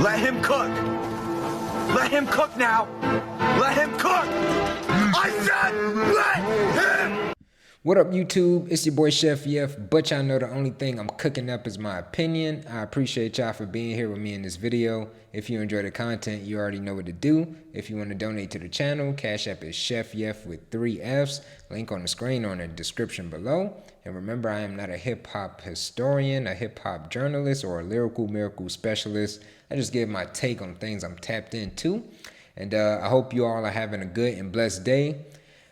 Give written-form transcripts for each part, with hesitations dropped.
Let him cook. Let him cook now. Let him cook. I said let him. What up, YouTube? It's your boy Chef Yef, but y'all know the only thing I'm cooking up is my opinion. I appreciate y'all for being here with me in this video. If you enjoy the content, you already know what to do. If you want to donate to the channel, Cash App is Chef Yef with 3 Fs. Link on the screen or in the description below. And remember, I am not a hip-hop historian, a hip-hop journalist, or a lyrical miracle specialist. I just give my take on things I'm tapped into. And I hope you all are having a good and blessed day.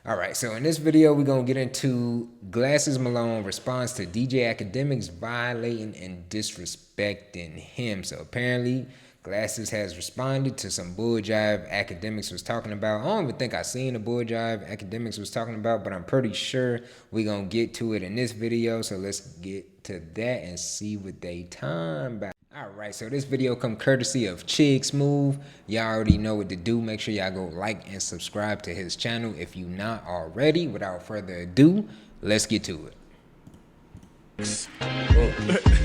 All right, so in this video, we're going to get into Glasses Malone response to DJ Akademiks violating and disrespecting him. So apparently, Glasses has responded to some bull jive Akademiks was talking about. I don't even think I seen the bull jive Akademiks was talking about, but I'm pretty sure we're going to get to it in this video. So let's get to that and see what they time about. Alright, so this video come courtesy of Chig Smooth. Y'all already know what to do. Make sure y'all go like and subscribe to his channel if you not already. Without further ado, let's get to it.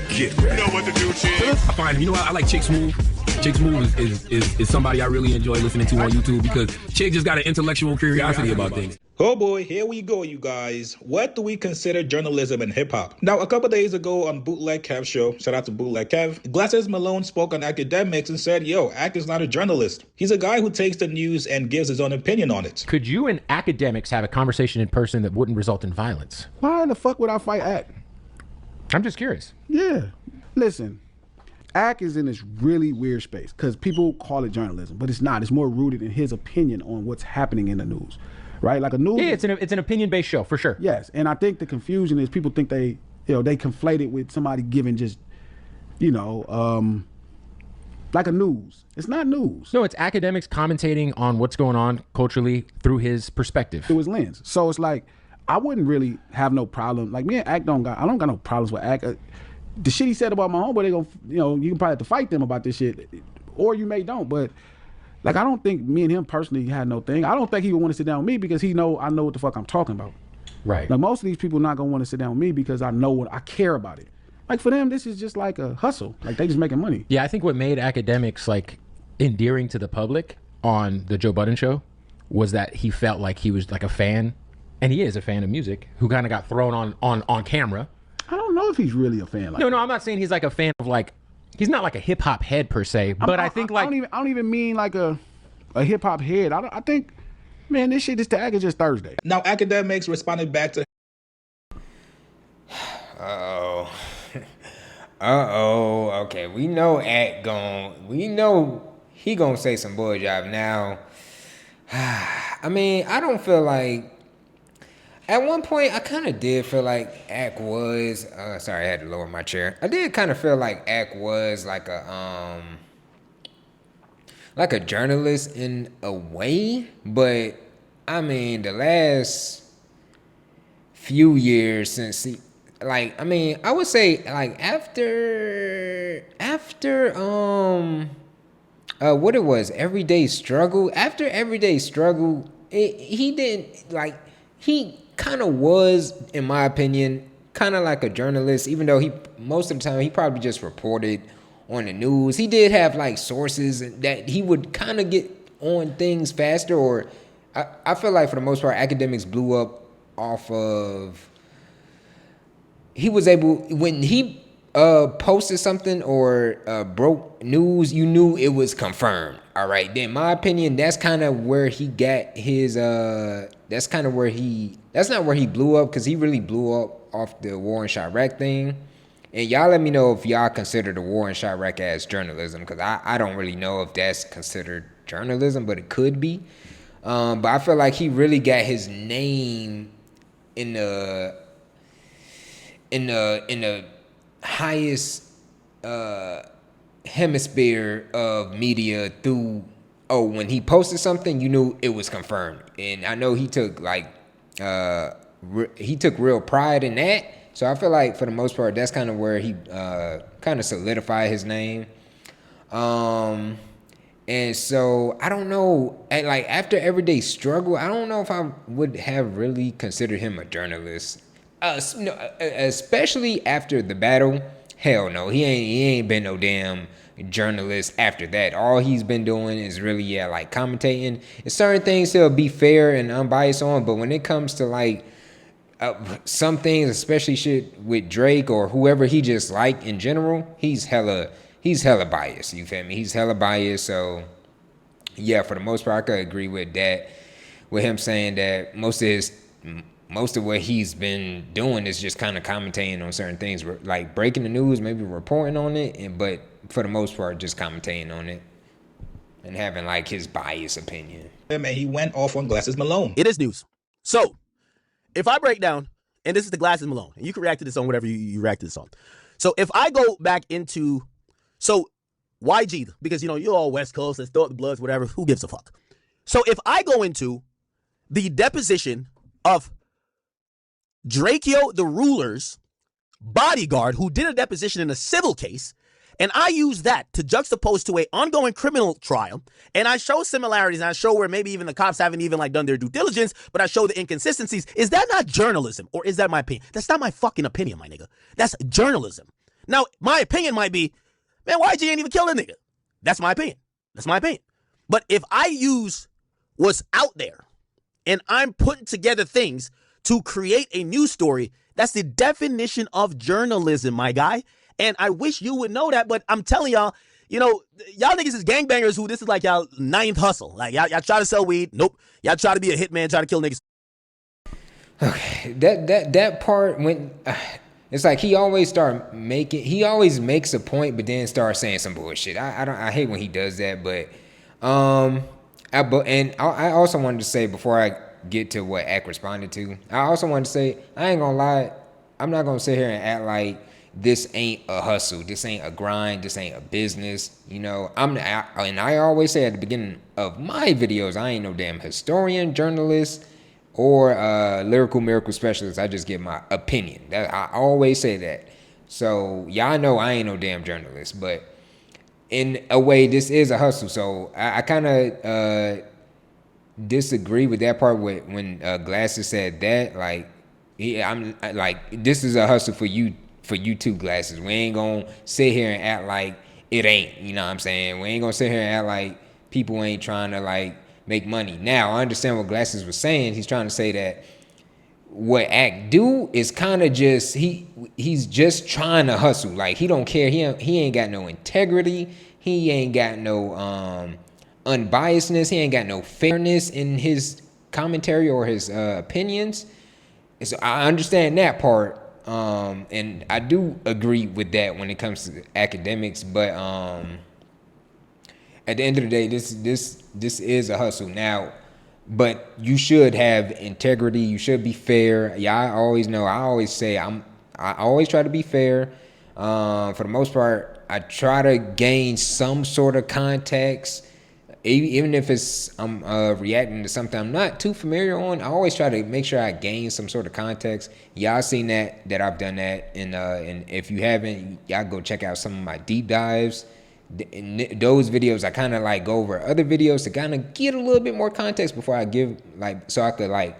Get ready. You know what to do, Chig. I find him. You know what? I like Chig Smooth. Chig Smooth is somebody I really enjoy listening to on YouTube because Chig just got an intellectual curiosity about things. Oh boy, here we go, you guys. What do we consider journalism in hip-hop? Now, a couple days ago on Bootleg Kev's show, shout out to Bootleg Kev, Glasses Malone spoke on Akademiks and said, yo, Ak is not a journalist. He's a guy who takes the news and gives his own opinion on it. Could you and Akademiks have a conversation in person that wouldn't result in violence? Why in the fuck would I fight Ak? I'm just curious. Yeah. Listen, Ak is in this really weird space because people call it journalism, but it's not. It's more rooted in his opinion on what's happening in the news. Right, like a news. Yeah, it's an opinion-based show for sure. Yes, and I think the confusion is people think they conflate it with somebody giving just, like a news. It's not news. No, it's Akademiks commentating on what's going on culturally through his perspective, through his lens. So it's like I wouldn't really have no problem. Like me and Ak I don't got no problems with Ak. The shit he said about my homeboy, they gonna you can probably have to fight them about this shit, or you may don't, but. Like, I don't think me and him personally had no thing. I don't think he would want to sit down with me because I know what the fuck I'm talking about. Right. Like, most of these people not going to want to sit down with me because I know what I care about it. Like, for them, this is just like a hustle. Like, they just making money. Yeah, I think what made Akademiks, like, endearing to the public on the Joe Budden show was that he felt like he was, like, a fan, and he is a fan of music, who kind of got thrown on camera. I don't know if he's really a fan. Like no, I'm not saying he's, like, a fan of, like, he's not like a hip hop head per se, but I think like I don't even mean like a hip hop head. I think, man, this shit is to Ak is just Thursday. Now, Akademiks responded back to. Okay, we know Ak we know he gonna say some bull jive now. I mean, I don't feel like. At one point, I kind of did feel like Ak was, sorry, I had to lower my chair. I did kind of feel like Ak was like a journalist in a way, but I mean, the last few years since he, like, I mean, I would say like after what it was, Everyday Struggle, after Everyday Struggle, he didn't, like, he kind of was, in my opinion, kind of like a journalist, even though most of the time he probably just reported on the news. He did have like sources that he would kind of get on things faster, or I feel like for the most part Akademiks blew up off of, he was able, when he posted something or broke news, you knew it was confirmed. All right, then in my opinion, that's kind of where he got his that's not where he blew up, because he really blew up off the war in Chirac thing. And y'all let me know if y'all consider the war in Chirac as journalism, because I don't really know if that's considered journalism, but it could be. But I feel like he really got his name in the highest hemisphere of media through, when he posted something, you knew it was confirmed. And I know he took like real pride in that. So I feel like for the most part, that's kind of where he kind of solidified his name. And so I don't know, like after Everyday Struggle, I don't know if I would have really considered him a journalist. No, especially after the battle. Hell no, he ain't been no damn journalist after that. All he's been doing is really like commentating. And certain things he'll be fair and unbiased on, but when it comes to like some things, especially shit with Drake or whoever he just like in general, he's hella biased. You feel me? He's hella biased. So yeah, for the most part, I could agree with that. With him saying that most of what he's been doing is just kind of commentating on certain things, like breaking the news, maybe reporting on it, but for the most part, just commentating on it and having like his biased opinion. Yeah, man, he went off on Glasses Malone. It is news. So, if I break down, and this is the Glasses Malone, and you can react to this on whatever you react to this on. So, if I go back into, YG, because, you're all West Coast, let's throw up the Bloods, whatever, who gives a fuck? So, if I go into the deposition of Drakeo the Ruler's bodyguard, who did a deposition in a civil case, and I use that to juxtapose to a ongoing criminal trial, and I show similarities, and I show where maybe even the cops haven't even done their due diligence, but I show the inconsistencies. Is that not journalism, or is that my opinion? That's not my fucking opinion, my nigga. That's journalism. Now, my opinion might be, man, YG ain't even killed a nigga. That's my opinion. That's my opinion. But if I use what's out there, and I'm putting together things to create a news story, that's the definition of journalism, my guy. And I wish you would know that, but I'm telling y'all, y'all niggas is gangbangers who this is like y'all ninth hustle. Like y'all try to sell weed. Nope. Y'all try to be a hitman, try to kill niggas. Okay, that part when it's like he always makes a point, but then starts saying some bullshit. I hate when he does that, but I also wanted to say before I get to what Ak responded to, I also wanted to say I ain't gonna lie, I'm not gonna sit here and act like this ain't a hustle, this ain't a grind, this ain't a business. I always say at the beginning of my videos, I ain't no damn historian, journalist, or lyrical miracle specialist. I just give my opinion. I always say that. So y'all know I ain't no damn journalist, but in a way, this is a hustle. So I kind of disagree with that part when Glasses said that. Like, I'm like, this is a hustle for you too, Glasses. We ain't gonna sit here and act like it ain't. You know what I'm saying? We ain't gonna sit here and act like people ain't trying to like make money. Now I understand what Glasses was saying. He's trying to say that what Ak do is kind of just he's just trying to hustle. Like he don't care. He ain't got no integrity. He ain't got no unbiasedness. He ain't got no fairness in his commentary or his opinions. And so I understand that part. And I do agree with that when it comes to academics, but at the end of the day, this is a hustle now. But you should have integrity. You should be fair. Yeah, I always know. I always say I always try to be fair. For the most part, I try to gain some sort of context, even if I'm reacting to something I'm not too familiar on. I always try to make sure I gain some sort of context. Y'all seen that I've done that, and if you haven't, y'all go check out some of my deep dives. In those videos, I kind of like go over other videos to kind of get a little bit more context before I give, like, so I could like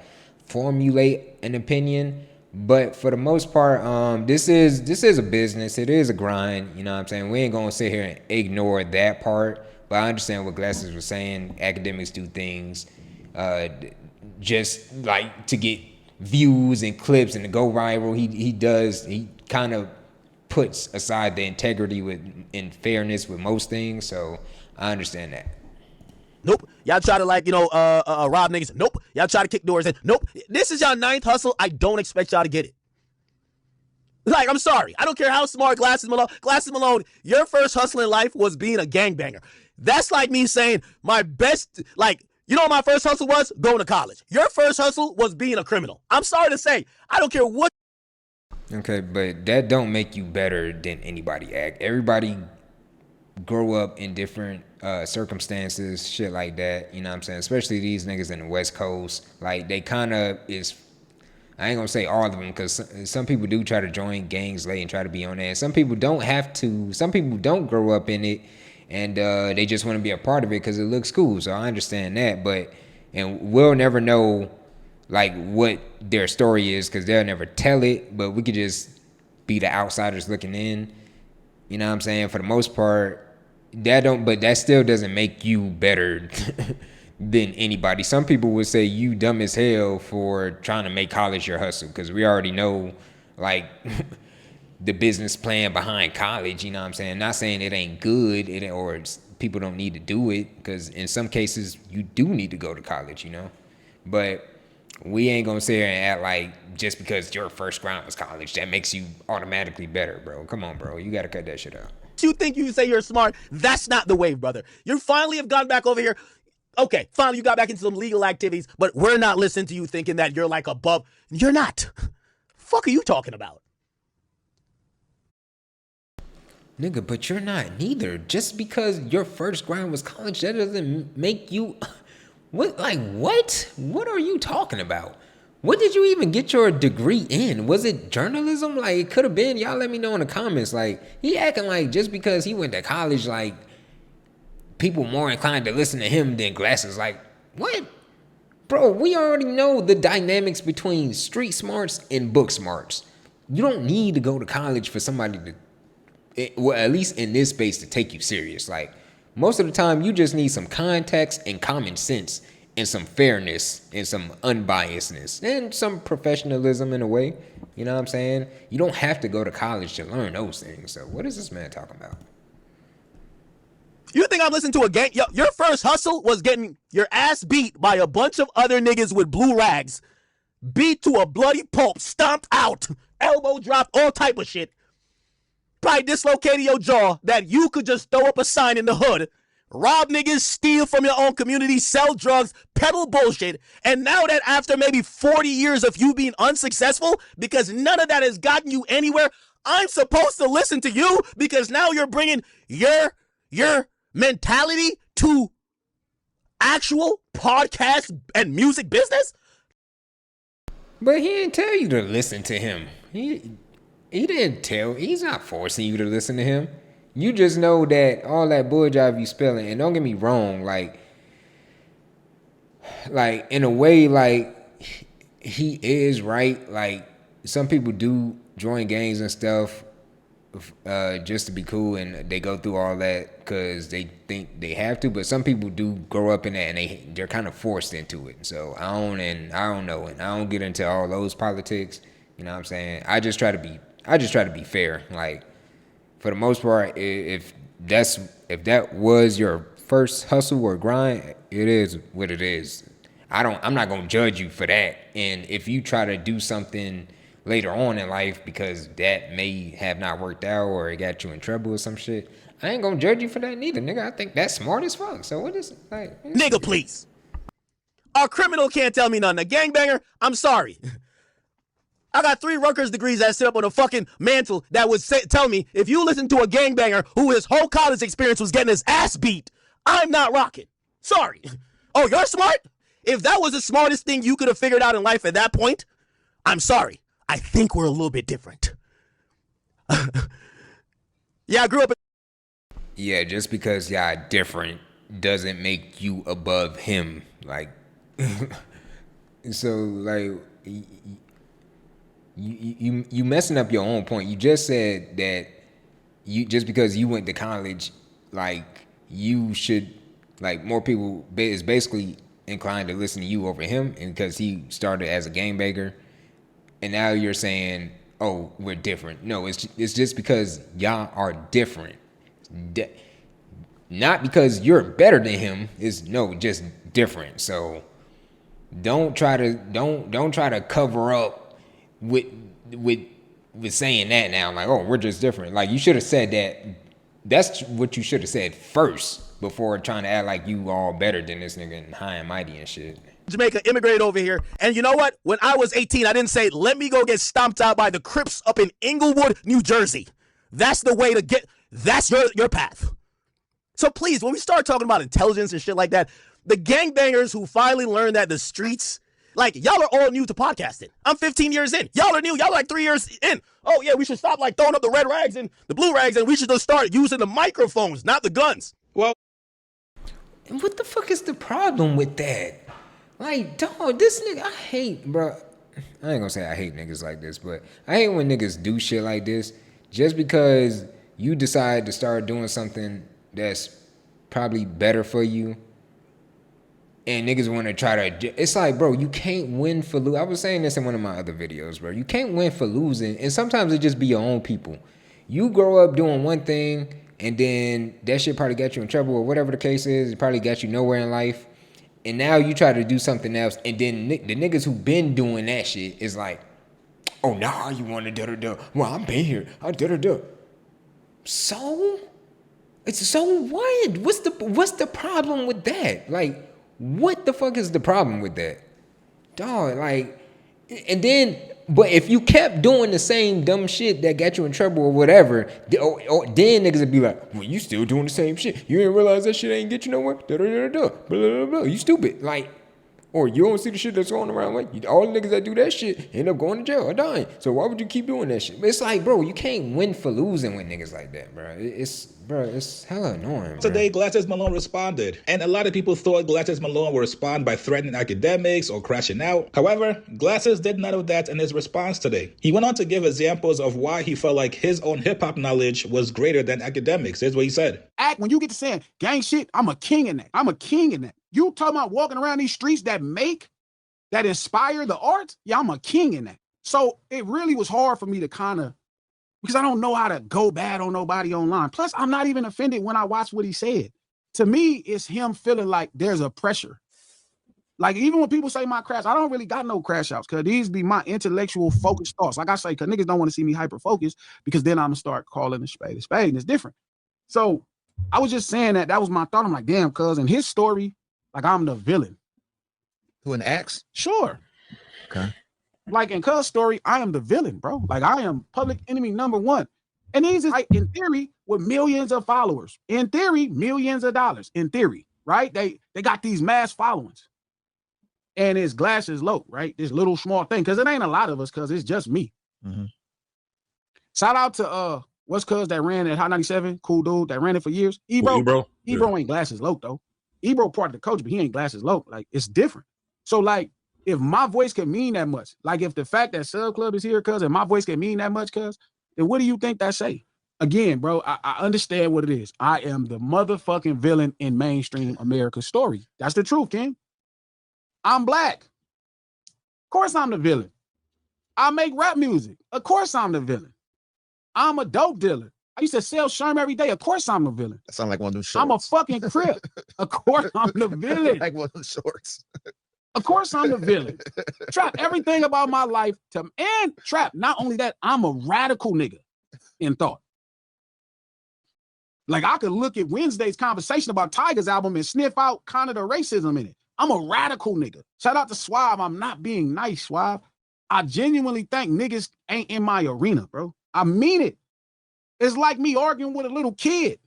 formulate an opinion. But for the most part, this is a business. It is a grind. You know what I'm saying? We ain't gonna sit here and ignore that part. But I understand what Glasses was saying. Academics do things just like to get views and clips and to go viral. He kind of puts aside the integrity and fairness with most things. So I understand that. Nope. Y'all try to rob niggas. Nope. Y'all try to kick doors in. Nope. This is y'all ninth hustle. I don't expect y'all to get it. Like, I'm sorry. I don't care how smart Glasses Malone, your first hustle in life was being a gangbanger. That's like me saying my best, what my first hustle was? Going to college. Your first hustle was being a criminal. I'm sorry to say. I don't care what. Okay, but that don't make you better than anybody. Everybody grow up in different circumstances, shit like that. You know what I'm saying? Especially these niggas in the West Coast. Like, they kind of is... I ain't gonna say all of them, because some people do try to join gangs late and try to be on there. Some people don't have to. Some people don't grow up in it, and they just want to be a part of it because it looks cool. So I understand that, and we'll never know like what their story is because they'll never tell it. But we could just be the outsiders looking in. You know what I'm saying? For the most part, but that still doesn't make you better than anybody. Some people would say you dumb as hell for trying to make college your hustle, because we already know, like, the business plan behind college. You know what I'm saying? Not saying it ain't good, or people don't need to do it, because in some cases you do need to go to college, you know. But we ain't gonna sit here and act like just because your first grind was college, that makes you automatically better, bro. Come on, bro. You gotta cut that shit out. You think you say you're smart? That's not the way, brother. You finally have gone back over here. Okay, finally you got back into some legal activities, but we're not listening to you thinking that you're like above. You're not. Fuck are you talking about? Nigga, but you're not neither. Just because your first grind was college, that doesn't make you... What? Like, what? What are you talking about? What did you even get your degree in? Was it journalism? Like, it could have been. Y'all let me know in the comments. Like, he acting like just because he went to college, like, people more inclined to listen to him than Glasses. Like, what? Bro, we already know the dynamics between street smarts and book smarts. You don't need to go to college for somebody to, well, at least in this space, to take you serious. Like, most of the time, you just need some context and common sense and some fairness and some unbiasedness and some professionalism in a way. You know what I'm saying? You don't have to go to college to learn those things. So what is this man talking about? You think I'm listening to a gang? Yo, your first hustle was getting your ass beat by a bunch of other niggas with blue rags, beat to a bloody pulp, stomped out, elbow dropped, all type of shit. Probably dislocated your jaw that you could just throw up a sign in the hood, rob niggas, steal from your own community, sell drugs, peddle bullshit, and now that after maybe 40 years of you being unsuccessful, because none of that has gotten you anywhere, I'm supposed to listen to you because now you're bringing your mentality to actual podcast and music business? But he didn't tell you to listen to him. He didn't tell. He's not forcing you to listen to him. You just know that all that bull jive you spelling, and don't get me wrong, like in a way, like he is right. Like, some people do join gangs and stuff just to be cool, and they go through all that because they think they have to. But some people do grow up in that, and they're kind of forced into it. So I don't know, and I don't get into all those politics. You know what I'm saying? I just try to be fair. Like, for the most part, if that was your first hustle or grind, it is what it is. I'm not gonna judge you for that. And if you try to do something later on in life because that may have not worked out or it got you in trouble or some shit, I ain't gonna judge you for that neither, nigga. I think that's smart as fuck. So what is like? Nigga, please. A criminal can't tell me nothing. A gangbanger, I'm sorry. I got 3 Rutgers degrees that sit up on a fucking mantle that would tell me if you listen to a gangbanger who his whole college experience was getting his ass beat, I'm not rocking. Sorry. Oh, you're smart? If that was the smartest thing you could have figured out in life at that point, I'm sorry. I think we're a little bit different. Yeah, I grew up in... Yeah, just because y'all different doesn't make you above him. Like, so, like... You messing up your own point. You just said that you just because you went to college, like, you should, like, more people is basically inclined to listen to you over him, and because he started as a gangbanger, and now you're saying, oh, we're different. No, it's just because y'all are different. Not because you're better than him. It's just different. So don't try to cover up with saying that now, like, oh, we're just different. Like, you should have said that. That's what you should have said first before trying to act like you all better than this nigga and high and mighty and shit. Jamaica, immigrated over here, and you know what? When I was 18, I didn't say, let me go get stomped out by the Crips up in Inglewood, New Jersey. That's the way to get, that's your path. So please, when we start talking about intelligence and shit like that, the gangbangers who finally learned that the streets, like, y'all are all new to podcasting. I'm 15 years in. Y'all are new. Y'all are like 3 years in. Oh, yeah, we should stop, like, throwing up the red rags and the blue rags, and we should just start using the microphones, not the guns. Well, and what the fuck is the problem with that? Like, dog, this nigga, I hate, bro. I ain't gonna say I hate niggas like this, but I hate when niggas do shit like this just because you decide to start doing something that's probably better for you, and niggas want to try to. It's like, bro, you can't win for losing. I was saying this in one of my other videos, bro. You can't win for losing, and sometimes it just be your own people. You grow up doing one thing, and then that shit probably got you in trouble or whatever the case is. It probably got you nowhere in life, and now you try to do something else, and then the niggas who been doing that shit is like, oh, nah, you want to da-da-da. Well, I'm been here. I da-da-da. So? It's so what? What's the problem with that? Like, what the fuck is the problem with that? Dog, like, and then, but if you kept doing the same dumb shit that got you in trouble or whatever, then niggas would be like, well, you still doing the same shit. You didn't realize that shit ain't get you nowhere? Da-da-da-da. Blah, blah, blah. You stupid. Like, or you don't see the shit that's going around. Like, all the niggas that do that shit end up going to jail or dying. So why would you keep doing that shit? It's like, bro, you can't win for losing with niggas like that, bro. It's hella annoying, bro. Today, Glasses Malone responded, and a lot of people thought Glasses Malone would respond by threatening academics or crashing out. However, Glasses did none of that in his response today. He went on to give examples of why he felt like his own hip-hop knowledge was greater than academics. Here's what he said. Act, when you get to saying gang shit, I'm a king in that. I'm a king in that. You talking about walking around these streets that inspire the arts? Yeah, I'm a king in that. So it really was hard for me to kind of, because I don't know how to go bad on nobody online. Plus, I'm not even offended when I watch what he said. To me, it's him feeling like there's a pressure. Like, even when people say my crash, I don't really got no crash outs, because these be my intellectual focused thoughts. Like I say, because niggas don't want to see me hyper-focused, because then I'm going to start calling a spade, and it's different. So I was just saying that was my thought. I'm like, damn, cuz in his story, like, I'm the villain. Who, an axe? Sure. Okay. Like, in cuz story, I am the villain, bro. Like, I am public enemy number one. And he's just, like, in theory, with millions of followers. In theory, millions of dollars. In theory, right? They got these mass followings. And his glass is low, right? This little small thing. Because it ain't a lot of us, because it's just me. Mm-hmm. Shout out to what's cuz that ran at Hot 97? Cool dude that ran it for years. Ebro ain't glasses low, though. Ebro part of the coach, but he ain't glasses low. Like, it's different. So, like, if my voice can mean that much, like, if the fact that Sub Club is here, cuz, and my voice can mean that much, cuz, then what do you think that say? Again, bro, I understand what it is. I am the motherfucking villain in mainstream America's story. That's the truth, King. I'm black. Of course I'm the villain. I make rap music. Of course I'm the villain. I'm a dope dealer. I used to sell Sherm every day. Of course I'm a villain. That sound like one of them shorts. I'm a fucking crip. Of course I'm the villain. Like one of them shorts. Of course I'm the villain. Trap, everything about my life and Trap, not only that, I'm a radical nigga in thought. Like, I could look at Wednesday's conversation about Tiger's album and sniff out kind of the racism in it. I'm a radical nigga. Shout out to Suave. I'm not being nice, Suave. I genuinely think niggas ain't in my arena, bro. I mean it. It's like me arguing with a little kid.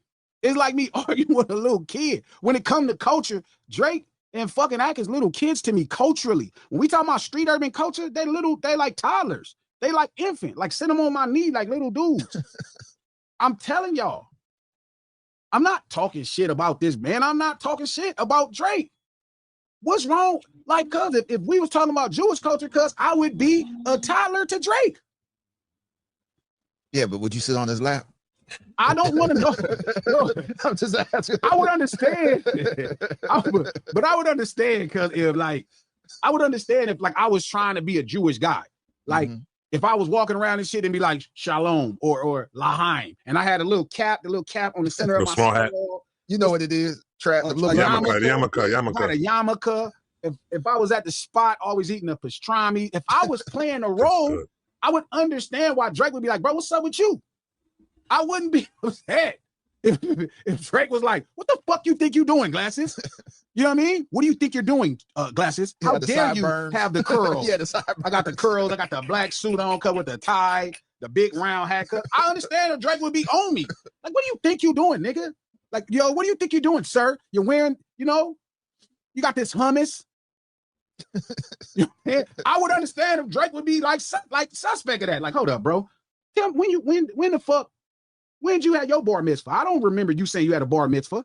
It's like me arguing with a little kid. When it comes to culture, Drake and fucking Ack is little kids to me culturally. When we talk about street urban culture, they like toddlers. They like infant, like sit them on my knee like little dudes. I'm telling y'all, I'm not talking shit about this, man. I'm not talking shit about Drake. What's wrong? Like, cuz if we was talking about Jewish culture, cuz I would be a toddler to Drake. Yeah, but would you sit on his lap? I don't want to know. No, I'm just asking. I would understand. But I would understand, because if like I would understand if like I was trying to be a Jewish guy. Like if I was walking around and shit and be like Shalom or Lahaim, and I had the little cap on the center of my small hat. You know what it is? Trap. The yarmulke. A yarmulke. If I was at the spot always eating a pastrami, if I was playing a role, I would understand why Drake would be like, bro, what's up with you? I wouldn't be upset if Drake was like, what the fuck you think you doing, Glasses? You know what I mean? What do you think you're doing, Glasses? How dare you have the curls? Yeah, the sideburns. I got the curls. I got the black suit on, cut with the tie, the big round hat cut. I understand if Drake would be on me. Like, what do you think you doing, nigga? Like, yo, what do you think you're doing, sir? You're wearing, you got this hummus. I would understand if Drake would be like suspect of that. Like, hold up, bro. Tell me when the fuck, when did you have your bar mitzvah? I don't remember you saying you had a bar mitzvah.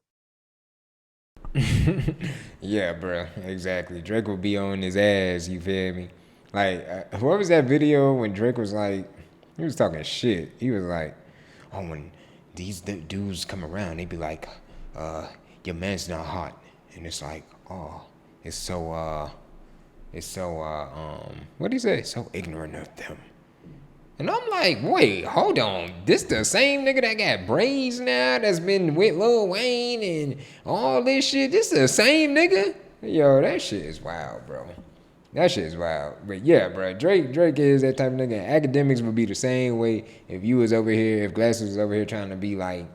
Yeah, bro, exactly. Drake will be on his ass, you feel me? Like, what was that video when Drake was like, he was talking shit. He was like, oh, when these dudes come around, they be like, your man's not hot. And it's like, oh, it's so, what do you say? So ignorant of them. And I'm like, wait, hold on. This the same nigga that got braids now that's been with Lil Wayne and all this shit? This the same nigga? Yo, that shit is wild, bro. That shit is wild. But yeah, bro, Drake is that type of nigga. Academics would be the same way if you was over here, if Glasses was over here trying to be like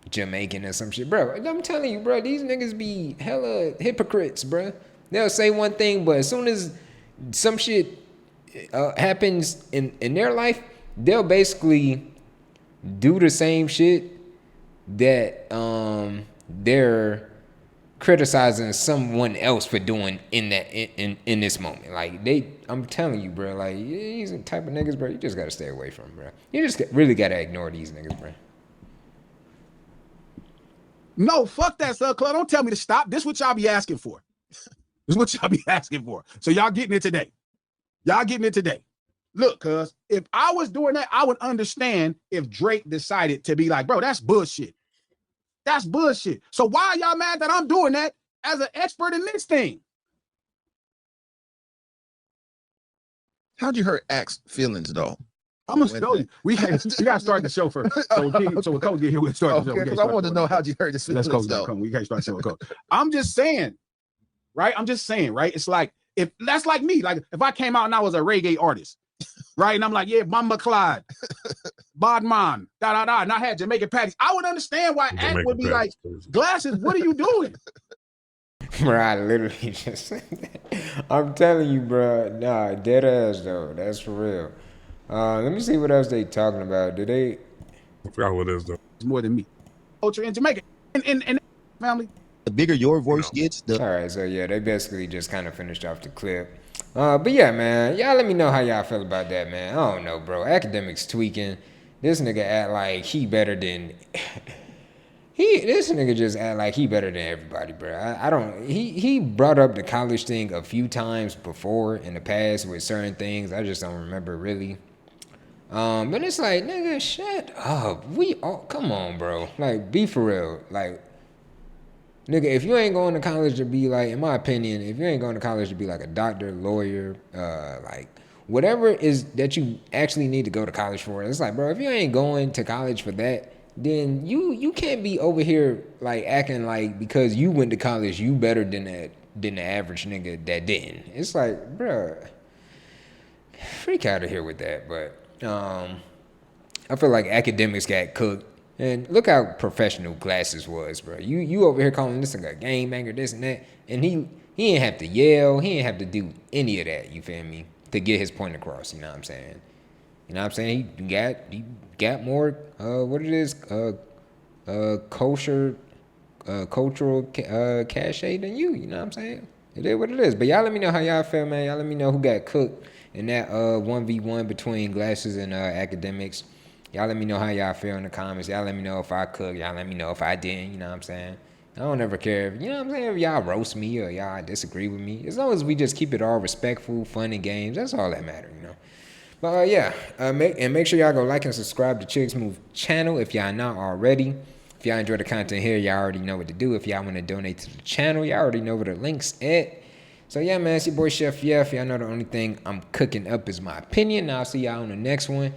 Jamaican or some shit. Bro, I'm telling you, bro, these niggas be hella hypocrites, bro. They'll say one thing, but as soon as some shit happens in their life, they'll basically do the same shit that they're criticizing someone else for doing in that in this moment. Like I'm telling you, bro. Like these type of niggas, bro. You just gotta stay away from, bro. You just really gotta ignore these niggas, bro. No, fuck that, Club. Don't tell me to stop. This what y'all be asking for. This is what y'all be asking for. So y'all getting it today. Y'all getting it today. Look, cuz if I was doing that, I would understand if Drake decided to be like, bro, that's bullshit. That's bullshit. So why are y'all mad that I'm doing that as an expert in this thing? How'd you hurt Axe feelings though? I'm gonna show you. We gotta start the show first. So when Coach get here, we'll start the show. Because I want to know how'd you hurt his feelings. Let's Coach. We can't start the show with Coach. I'm just saying, right? It's like if that's like me, like if I came out and I was a reggae artist, right? And I'm like, yeah, Mama Clyde, Bodman, and I had Jamaican patties. I would understand why Act would be like, Glasses, what are you doing? Bro, I literally just said that. I'm telling you, bro. Nah, dead ass though. That's for real. Let me see what else they talking about. Did they? I forgot what it is though. It's more than me. Culture in Jamaica and family. The bigger your voice gets, the All right, so yeah, they basically just kind of finished off the clip. But yeah, man, y'all let me know how y'all feel about that, man. I don't know, bro. Academics tweaking. This nigga act like he better than this nigga just act like he better than everybody, bro. I don't. He brought up the college thing a few times before in the past with certain things. I just don't remember really. But it's like, nigga, shut up. Come on, bro. Like, be for real. Like, nigga, if you ain't going to college to be like, in my opinion, if you ain't going to college to be like a doctor, lawyer, like whatever is that you actually need to go to college for, it's like, bro, if you ain't going to college for that, then you can't be over here like acting like because you went to college, you better than the average nigga that didn't. It's like, bro, freak out of here with that. But I feel like Academics got cooked. And look how professional Glasses was, bro. You over here calling this nigga a game banger, this and that. And he ain't have to yell. He ain't have to do any of that, you feel me? To get his point across, you know what I'm saying? You know what I'm saying? He got more, what it is, cultural cachet than you know what I'm saying? It is what it is. But y'all let me know how y'all feel, man. Y'all let me know who got cooked in that 1v1 between Glasses and Academics. Y'all let me know how y'all feel in the comments. Y'all let me know if I cooked. Y'all let me know if I didn't, you know what I'm saying? I don't ever care if, you know what I'm saying, if y'all roast me or y'all disagree with me. As long as we just keep it all respectful, fun, and games, that's all that matters, you know? But yeah, make sure y'all go like and subscribe to Chicks Move channel if y'all not already. If y'all enjoy the content here, y'all already know what to do. If y'all want to donate to the channel, y'all already know where the link's at. So yeah, man, it's your boy Chef Yeff. Y'all know the only thing I'm cooking up is my opinion. I'll see y'all on the next one.